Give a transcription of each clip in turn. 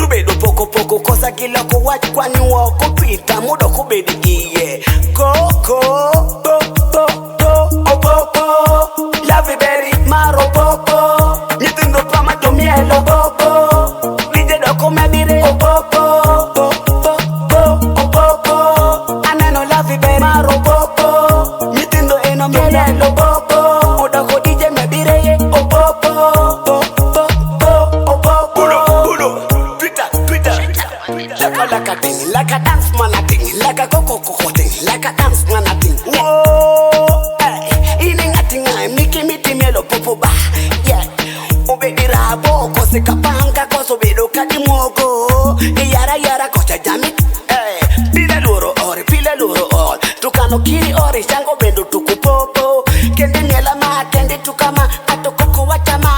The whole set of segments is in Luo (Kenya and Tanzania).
Nubedo poco poco cosa gila ko wach kwani woko pita mudo ko bedi iye. Coco Opopo love you very maro Opopo nyithindo pama to mielo Opopo DJ doko medire Opopo aneno love you very maro Opopo nyithindo eno mielo Opopo odoko DJ medire Opopo like a thing, like a dance man a thing, like a Coco thing, like a dance man a thing. Whoa, hey, ini ngating ay miki miti melo popo ba, yeah. Obedi rabo kose kapanga kose obedo kadi mogo, yara kose jamit, hey. Pile luro ori, tukano kiri ori chango bendo tuku popo, kende nyela ma kende tukama ato Coco wachama.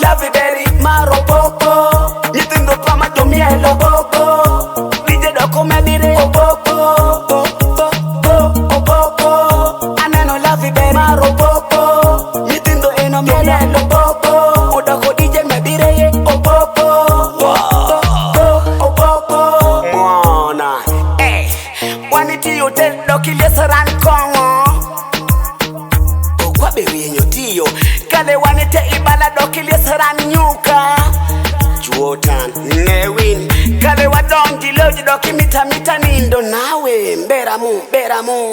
Love you very maro Opopo nyithindo pama to mielo Opopo DJ doko medire Opopo aneno love you very maro Opopo nyithindo eno mielo Opopo odoko DJ medire Opopo mwana waniti hotel doki lesaran kongo okwa bewenyo tiyo kale wanite ibala doki lesaran nyuka Chuotan newin kale wadongi loji doki mita nindo nawe mberamu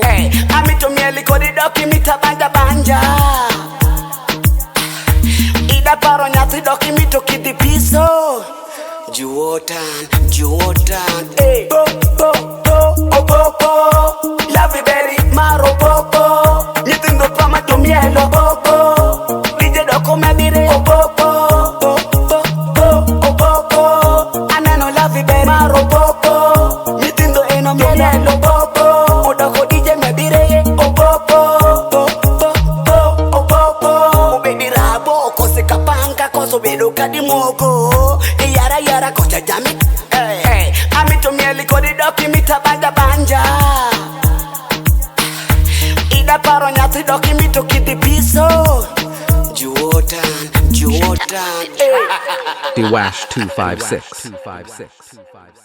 hey, amito mieli kodi doki mita banja ida paro nyati doki mito kidi piso Chuotan hey. Opopo love you very maro Opopo nyithindo pama to mielo Opopo DJ doko medire Opopo aneno love you very maro Opopo nyithindo eno mielo Opopo odoko DJ medire Opopo obedi rabo kose kapanga kose obedo kadi mogo yara kose jamit, hey. Amito mieli kodi doki mita banja ida paro nyati doki mito kidi piso Chuotan hey. The Wash 256.